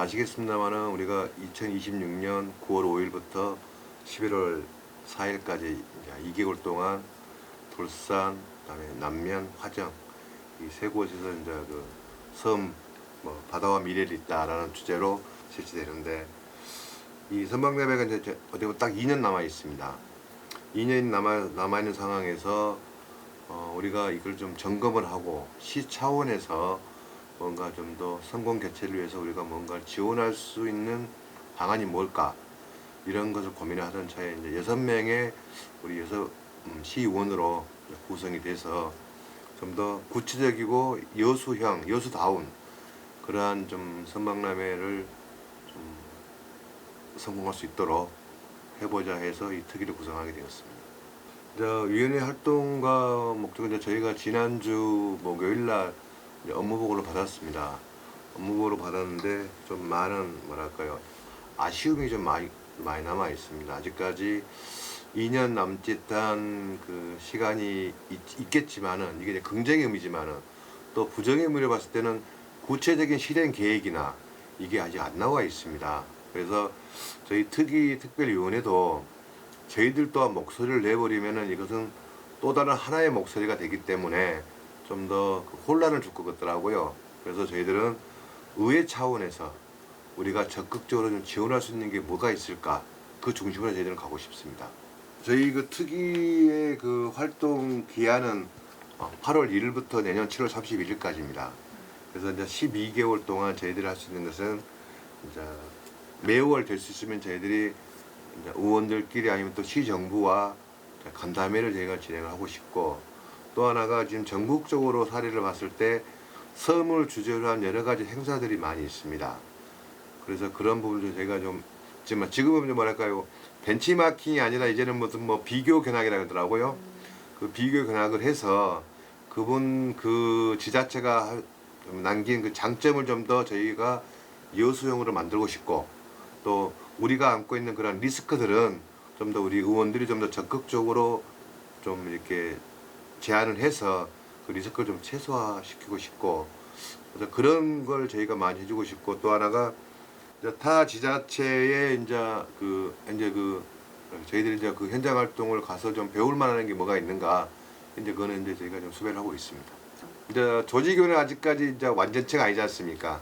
아시겠습니다만은 우리가 2026년 9월 5일부터 11월 4일까지 2개월 동안 돌산, 그다음에 남면, 화정 이 세 곳에서 이제 그 섬 바다와 미래를 잇다라는 주제로 실시되는데, 이 선박대회가 이제 어디 보면 딱 2년 남아 있습니다. 2년이 남아 있는 상황에서 우리가 이걸 좀 점검을 하고 시 차원에서 뭔가 좀 더 성공 개최를 위해서 우리가 뭔가를 지원할 수 있는 방안이 뭘까, 이런 것을 고민을 하던 차에 이제 6명의 우리 시의원으로 구성이 돼서 좀 더 구체적이고 여수다운 그러한 좀 선박람회를 좀 성공할 수 있도록 해보자 해서 이 특위를 구성하게 되었습니다. 위원회 활동과 목적은 저희가 지난주 목요일날 업무보고를 받았습니다. 업무보고를 받았는데 좀 많은 아쉬움이 좀 많이 남아 있습니다. 아직까지 2년 남짓한 그 시간이 있겠지만은, 이게 긍정의 의미지만은 또 부정의 의미를 봤을 때는 구체적인 실행 계획이나 이게 아직 안 나와 있습니다. 그래서 저희 특별위원회도 저희들 또한 목소리를 내버리면은 이것은 또 다른 하나의 목소리가 되기 때문에 좀 더 혼란을 줄 것 같더라고요. 그래서 저희들은 의회 차원에서 우리가 적극적으로 좀 지원할 수 있는 게 뭐가 있을까, 그 중심으로 저희들은 가고 싶습니다. 저희 그 특위의 그 활동 기한은 8월 1일부터 내년 7월 31일까지입니다. 그래서 이제 12개월 동안 저희들이 할 수 있는 것은 이제 매월 될 수 있으면 저희들이 이제 의원들끼리 아니면 또 시정부와 간담회를 저희가 진행을 하고 싶고, 또 하나가 지금 전국적으로 사례를 봤을 때 섬을 주제로 한 여러 가지 행사들이 많이 있습니다. 그래서 그런 부분을 저희가 지금은 벤치마킹이 아니라 이제는 무슨 비교 견학이라고 하더라고요. 그 비교 견학을 해서 그 지자체가 남긴 그 장점을 좀 더 저희가 여수형으로 만들고 싶고, 또 우리가 안고 있는 그런 리스크들은 좀 더 우리 의원들이 좀 더 적극적으로 좀 이렇게 제안을 해서 그 리스크를 좀 최소화시키고 싶고, 그래서 그런 걸 저희가 많이 해주고 싶고, 또 하나가 타 지자체에 저희들이 이제 그 현장 활동을 가서 좀 배울 만한 게 뭐가 있는가, 그거는 이제 저희가 좀 수배를 하고 있습니다. 이제 조직위원회 아직까지 이제 완전체가 아니지 않습니까?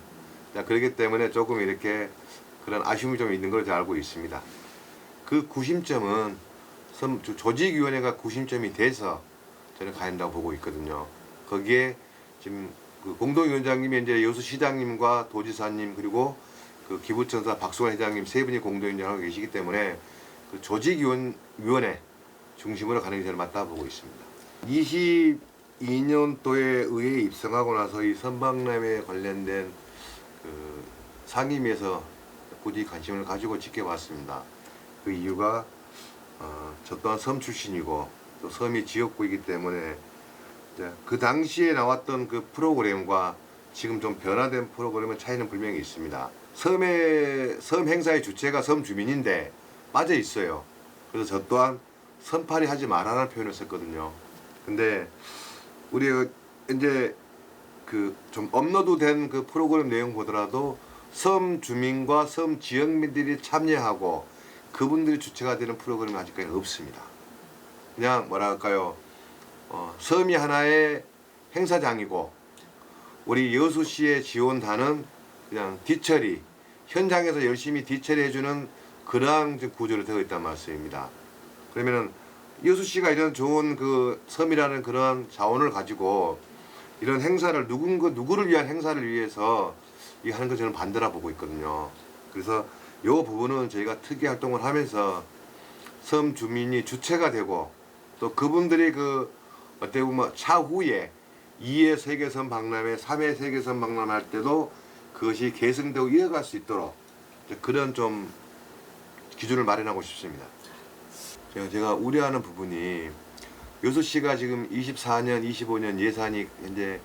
그렇기 때문에 조금 이렇게 그런 아쉬움이 좀 있는 걸 알고 있습니다. 그 구심점은 조직위원회가 구심점이 돼서 저는 가야 한다고 보고 있거든요. 거기에 지금 그 공동위원장님이 이제 여수시장님과 도지사님 그리고 그 기부천사 박수환 회장님 세 분이 공동위원장하고 계시기 때문에 그 조직위원회 중심으로 가는 게 저는 맞다고 보고 있습니다. 22년도에 의회에 입성하고 나서 이 선박람회에 관련된 그 상임위에서 굳이 관심을 가지고 지켜봤습니다. 그 이유가 저 또한 섬 출신이고 또 섬이 지역구이기 때문에 그 당시에 나왔던 그 프로그램과 지금 좀 변화된 프로그램은 차이는 분명히 있습니다. 섬 행사의 주체가 섬 주민인데 빠져 있어요. 그래서 저 또한 섬팔이 하지 말아라는 표현을 썼거든요. 근데 우리가 이제 그 좀 업로드된 그 프로그램 내용 보더라도 섬 주민과 섬 지역민들이 참여하고 그분들이 주체가 되는 프로그램이 아직까지 없습니다. 그냥 섬이 하나의 행사장이고 우리 여수시의 지원단은 그냥 뒤처리, 현장에서 열심히 뒤처리해주는 그러한 구조로 되어 있단 말씀입니다. 그러면은 여수시가 이런 좋은 그 섬이라는 그런 자원을 가지고 이런 행사를 누구를 위한 행사를 위해서 이 하는 거 저는 반대라 보고 있거든요. 그래서 이 부분은 저희가 특이 활동을 하면서 섬 주민이 주체가 되고 또 그분들이 어떻게 보면 차후에 2회 세계섬 박람회, 3회 세계섬 박람회 할 때도 그것이 계승되고 이어갈 수 있도록 그런 좀 기준을 마련하고 싶습니다. 제가 우려하는 부분이 여수시가 지금 24년, 25년 예산이 현재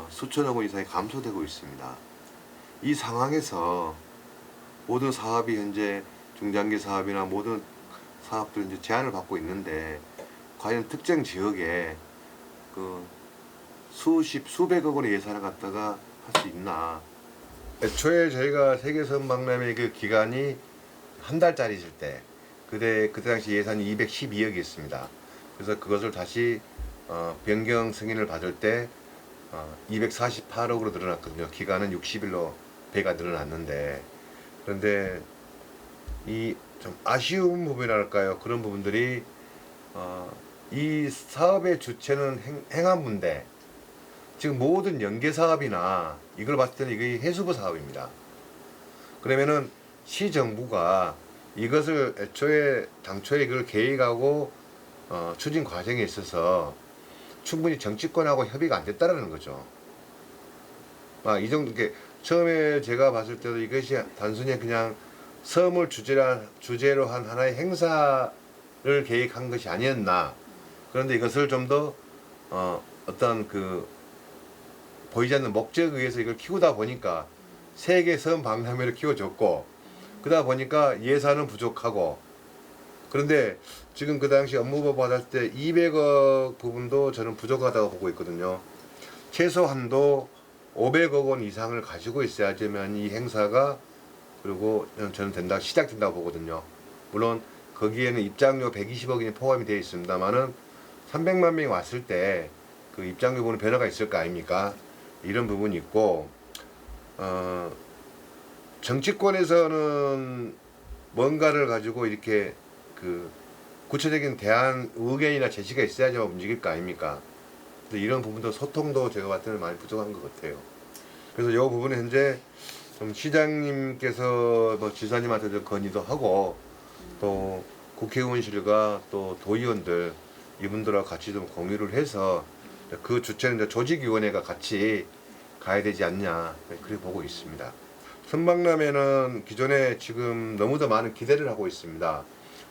수천억 원 이상이 감소되고 있습니다. 이 상황에서 모든 사업이 현재 중장기 사업이나 모든 사업들 이제 제한을 받고 있는데 과연 특정 지역에 수백억 원의 예산을 갖다가 할 수 있나? 애초에 저희가 세계 선박람회 그 기간이 한 달짜리 있을 때 그때 당시 예산이 212억이 있습니다. 그래서 그것을 다시 변경 승인을 받을 때 248억으로 늘어났거든요. 기간은 60일로 배가 늘어났는데, 그런데 이 좀 아쉬운 부분이랄까요? 그런 부분들이 이 사업의 주체는 행안부인데 지금 모든 연계 사업이나 이걸 봤을 때는 이게 해수부 사업입니다. 그러면은 시정부가 이것을 애초에 당초에 이걸 계획하고 추진 과정에 있어서 충분히 정치권하고 협의가 안 됐다라는 거죠. 이 정도, 게 처음에 제가 봤을 때도 이것이 단순히 그냥 섬을 주제로 한 하나의 행사를 계획한 것이 아니었나. 그런데 이것을 좀 더 어떤 그 보이지 않는 목적에 의해서 이걸 키우다 보니까 세계 섬 박람회를 키워줬고, 그러다 보니까 예산은 부족하고, 그런데 지금 그 당시 업무보 받았을 때 200억 부분도 저는 부족하다고 보고 있거든요. 최소한도 500억 원 이상을 가지고 있어야지만 이 행사가 그리고 저는 시작된다고 보거든요. 물론 거기에는 입장료 120억이 포함이 되어 있습니다만은 300만 명이 왔을 때 그 입장료 보는 변화가 있을 거 아닙니까? 이런 부분이 있고, 정치권에서는 뭔가를 가지고 이렇게 그 구체적인 대안 의견이나 제시가 있어야지만 움직일 거 아닙니까? 근데 이런 부분도 소통도 제가 봤을 때는 많이 부족한 것 같아요. 그래서 이 부분은 현재 좀 시장님께서 뭐 지사님한테도 건의도 하고 또 국회의원실과 또 도의원들 이분들하고 같이 좀 공유를 해서 그 주체는 이제 조직위원회가 같이 가야 되지 않냐, 그렇게 보고 있습니다. 선박람회는 기존에 지금 너무도 많은 기대를 하고 있습니다.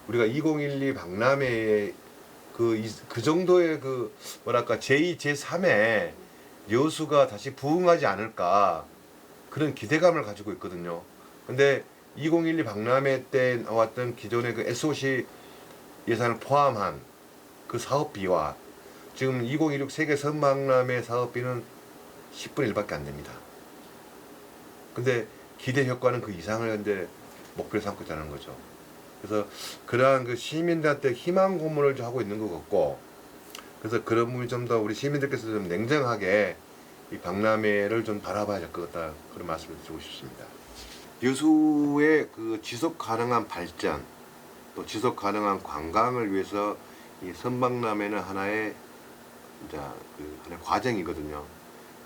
우리가 2012 박람회에 그 정도의 그 뭐랄까 제2, 제3의 여수가 다시 부흥하지 않을까, 그런 기대감을 가지고 있거든요. 근데 2012 박람회 때 나왔던 기존의 그 SOC 예산을 포함한 그 사업비와 지금 2016 세계 선박람회 사업비는 10분의 1밖에 안 됩니다. 근데 기대 효과는 그 이상을 현재 목표로 삼고 있다는 거죠. 그래서 그러한 그 시민들한테 희망 고문을 하고 있는 것 같고, 그래서 그런 부분이 좀 더 우리 시민들께서 좀 냉정하게 이 박람회를 좀 바라봐야 될 것 같다, 그런 말씀을 드리고 싶습니다. 여수의 그 지속 가능한 발전, 또 지속 가능한 관광을 위해서 이 선박람회는 하나의 하나의 과정이거든요.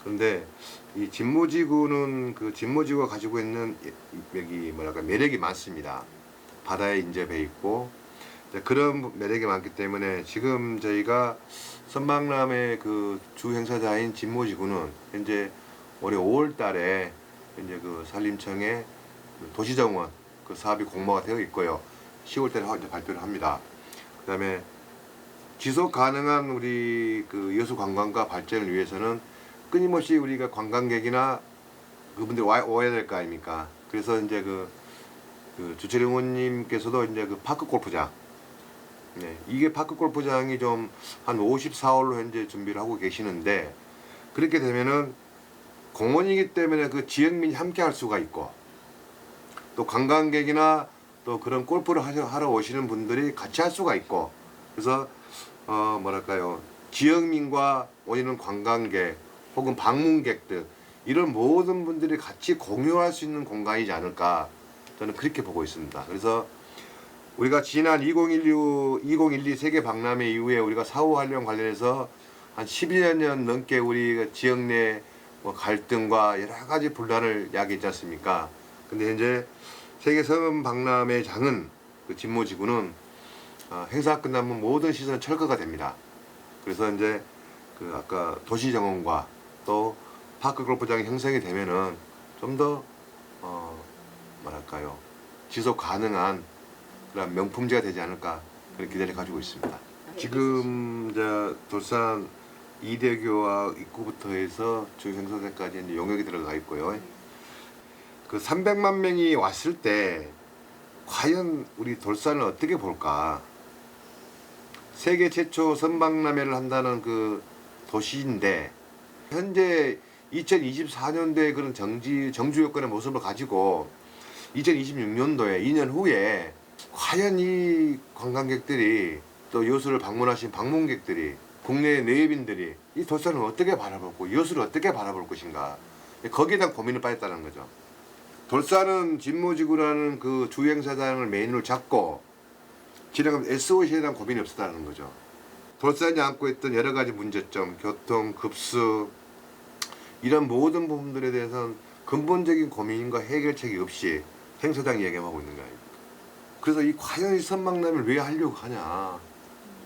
그런데 이 진모지구는 그 진모지구가 가지고 있는 여기 뭐랄까 매력이 많습니다. 바다에 인접해 있고 그런 매력이 많기 때문에 지금 저희가 선박람회 그 주 행사자인 진모지구는 현재 올해 5월달에 현재 그 산림청의 도시정원 그 사업이 공모가 되어 있고요. 10월달에 발표를 합니다. 그다음에 지속 가능한 우리 그 여수 관광과 발전을 위해서는 끊임없이 우리가 관광객이나 그분들이 와야 될 거 아닙니까? 그래서 이제 그 주철 의원님께서도 이제 그 파크 골프장, 이게 파크 골프장이 좀 한 54홀로 현재 준비를 하고 계시는데, 그렇게 되면은 공원이기 때문에 그 지역민이 함께 할 수가 있고, 또 관광객이나 또 그런 골프를 하러 오시는 분들이 같이 할 수가 있고, 그래서 뭐랄까요, 지역민과 오시는 관광객 혹은 방문객들 이런 모든 분들이 같이 공유할 수 있는 공간이지 않을까, 저는 그렇게 보고 있습니다. 그래서 우리가 지난 2012 세계 박람회 이후에 우리가 사후 활용 관련해서 한 11년 넘게 우리 지역 내 뭐 갈등과 여러 가지 분란을 야기했지 않습니까? 근데 현재 세계 섬 박람회장은 그 진모지구는 행사 끝나면 모든 시설은 철거가 됩니다. 그래서 이제 그 아까 도시정원과 또 파크 골프장이 형성이 되면은 좀 더 뭐랄까요, 지속 가능한 그런 명품지가 되지 않을까, 그런 기대를 가지고 있습니다. 지금 이제 돌산 이대교와 입구부터 해서 주행선까지 이제 용역이 들어가 있고요. 그 300만 명이 왔을 때 과연 우리 돌산을 어떻게 볼까? 세계 최초 선박람회를 한다는 그 도시인데 현재 2024년도에 그런 정주 여건의 모습을 가지고 2026년도에 2년 후에 과연 이 관광객들이 또 여수를 방문하신 방문객들이 국내 내외빈들이 이 돌산을 어떻게 바라보고 여수를 어떻게 바라볼 것인가 거기에 대한 고민을 빠졌다는 거죠. 돌산은 진모지구라는 그 주행사장을 메인으로 잡고 진행하면 SOC에 대한 고민이 없었다는 거죠. 돌산이 안고 있던 여러 가지 문제점, 교통, 급수 이런 모든 부분들에 대해서는 근본적인 고민과 해결책이 없이 행사장이 얘기하고 있는 거예요. 그래서 이 과연 이 선박람회를 왜 하려고 하냐.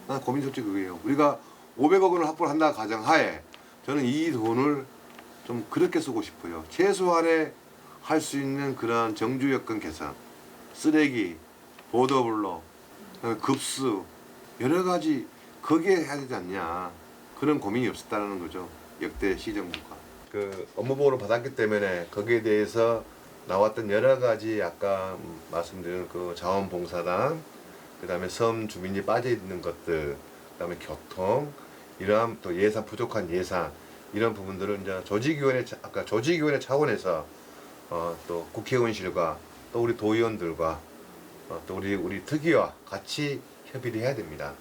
난 고민 솔직히 그거예요. 우리가 500억 원을 확보를 한다 가정하에 저는 이 돈을 좀 그렇게 쓰고 싶어요. 최소한의 할 수 있는 그러한 정주 여건 개선, 쓰레기, 보도블록, 급수 여러 가지 거기에 해야 되지 않냐 그런 고민이 없었다는 거죠. 역대 시정부가 그 업무보고를 받았기 때문에 거기에 대해서 나왔던 여러 가지 아까 말씀드린 그 자원봉사단 그다음에 섬 주민이 빠져 있는 것들 그다음에 교통 이러한 또 예산 부족한 예산 이런 부분들을 이제 조직위원회 아까 조직위원회 차원에서 또 국회의원실과 또 우리 도의원들과 또 우리 특위와 같이 협의를 해야 됩니다.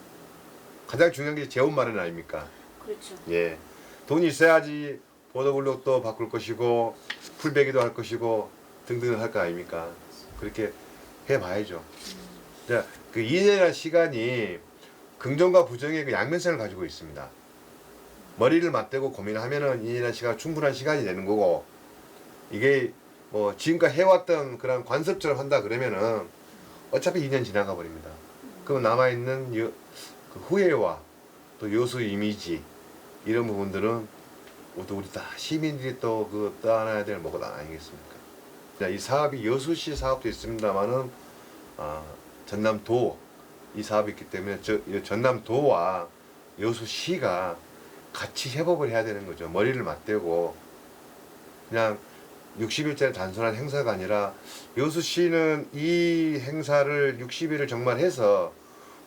가장 중요한 게 재원 마련 아닙니까? 그렇죠. 예, 돈이 있어야지 보도블록도 바꿀 것이고 풀베기도 할 것이고 등등을 할 거 아닙니까? 그렇게 해봐야죠. 자, 그 2년이라는 시간이 긍정과 부정의 그 양면성을 가지고 있습니다. 머리를 맞대고 고민하면은 2년이라는 시간 충분한 시간이 되는 거고 이게 뭐 지금까지 해왔던 그런 관습처럼 한다 그러면은 어차피 2년 지나가 버립니다. 그럼 남아있는 그 후회와 또 여수 이미지 이런 부분들은 모두 우리 다 시민들이 또 그 떠안아야 될 뭐가 아니겠습니까? 자, 이 사업이 여수시 사업도 있습니다만은 전남도 이 사업이 있기 때문에 전남도와 여수시가 같이 협업을 해야 되는 거죠. 머리를 맞대고 그냥 60일짜리 단순한 행사가 아니라 여수시는 이 행사를 60일을 정말 해서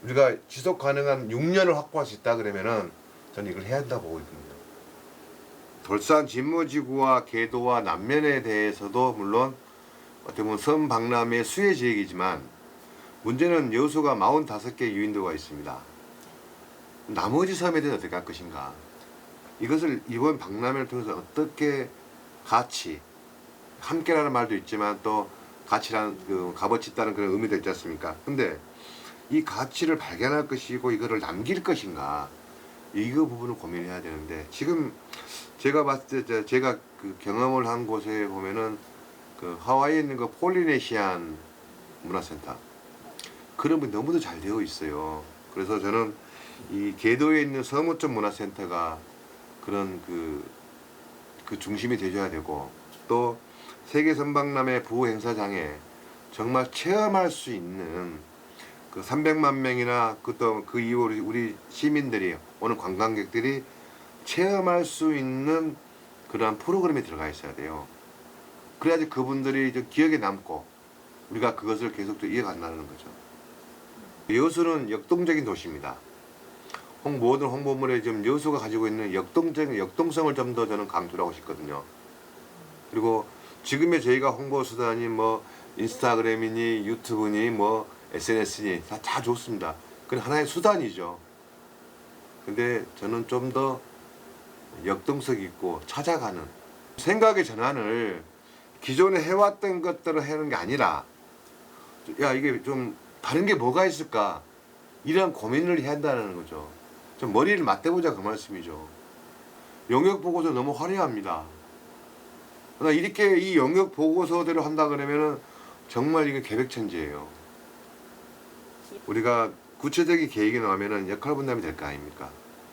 우리가 지속 가능한 6년을 확보할 수 있다 그러면은 저는 이걸 해야 한다고 보고 있습니다. 돌산 진모지구와 계도와 남면에 대해서도 물론 어떻게 보면 섬 박람회 수혜 지역이지만 문제는 여수가 45개 유인도가 있습니다. 나머지 섬에 대해서 어떻게 할 것인가. 이것을 이번 박람회를 통해서 어떻게 같이 함께라는 말도 있지만 또 가치라는 그 값어치 있다는 그런 의미도 있지 않습니까? 근데 이 가치를 발견할 것이고 이거를 남길 것인가 이거 부분을 고민해야 되는데 지금 제가 봤을 때 제가 그 경험을 한 곳에 보면은 그 하와이에 있는 그 폴리네시안 문화센터 그런 분 너무도 잘 되어 있어요. 그래서 저는 이 계도에 있는 서무점 문화센터가 그런 그 중심이 되줘야 되고 또 세계 선박람회 부행사장에 정말 체험할 수 있는 그 300만 명이나 그 이후 우리 시민들이 오는 관광객들이 체험할 수 있는 그러한 프로그램이 들어가 있어야 돼요. 그래야지 그분들이 좀 기억에 남고 우리가 그것을 계속 또 이어간다는 거죠. 여수는 역동적인 도시입니다. 모든 홍보물에 좀 여수가 가지고 있는 역동성을 좀 더 저는 강조를 하고 싶거든요. 그리고 지금의 저희가 홍보 수단이 뭐 인스타그램이니 유튜브니 뭐 SNS니 다 좋습니다. 그건 하나의 수단이죠. 근데 저는 좀 더 역동성 있고 찾아가는 생각의 전환을 기존에 해왔던 것들을 하는 게 아니라 야 이게 좀 다른 게 뭐가 있을까 이런 고민을 해야 한다는 거죠. 좀 머리를 맞대보자 그 말씀이죠. 영역 보고서 너무 화려합니다. 그러나 이렇게 이 영역 보고서대로 한다 그러면은 정말 이게 계획천지예요. 우리가 구체적인 계획이 나오면은 역할 분담이 될 거 아닙니까?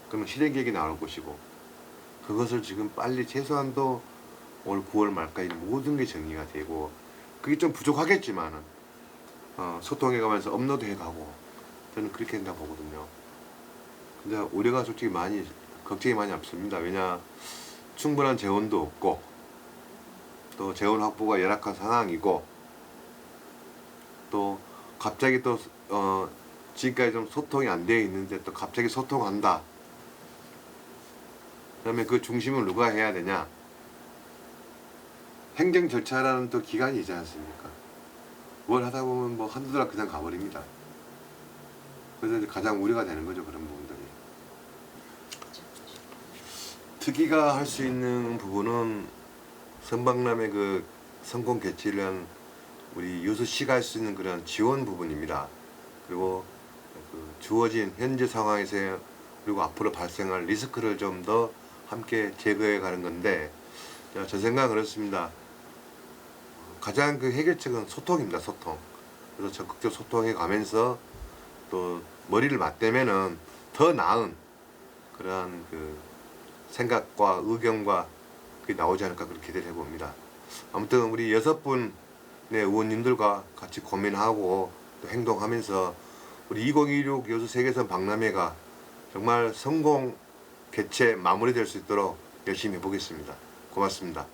그러면 실행 계획이 나올 것이고 그것을 지금 빨리 최소한도 올 9월 말까지 모든 게 정리가 되고 그게 좀 부족하겠지만은 소통해가면서 업로드해가고 저는 그렇게 된다 보거든요. 근데 우려가 솔직히 많이 걱정이 많이 앞섭니다. 왜냐 충분한 재원도 없고 또 재원 확보가 열악한 상황이고 또 갑자기 또 지금까지 좀 소통이 안 되어 있는데 또 갑자기 소통한다. 그러면 그 중심을 누가 해야 되냐? 행정 절차라는 또 기간이 있지 않습니까? 뭘 하다 보면 뭐 한두 달 그냥 가버립니다. 그래서 이제 가장 우려가 되는 거죠, 그런 부분들이. 특위가 할 수 있는 부분은 성박람회 그 성공 개최를 한 우리 여수시가 할 수 있는 그런 지원 부분입니다. 그리고 그 주어진 현재 상황에서 그리고 앞으로 발생할 리스크를 좀 더 함께 제거해 가는 건데, 저 생각은 그렇습니다. 가장 그 해결책은 소통입니다. 소통. 그래서 적극적 소통해 가면서 또 머리를 맞대면은 더 나은 그러한 그 생각과 의견과 그게 나오지 않을까 그렇게 기대를 해봅니다. 아무튼 우리 6분의 의원님들과 같이 고민하고 또 행동하면서 우리 2016 여수 세계선 박람회가 정말 성공 개최 마무리될 수 있도록 열심히 해보겠습니다. 고맙습니다.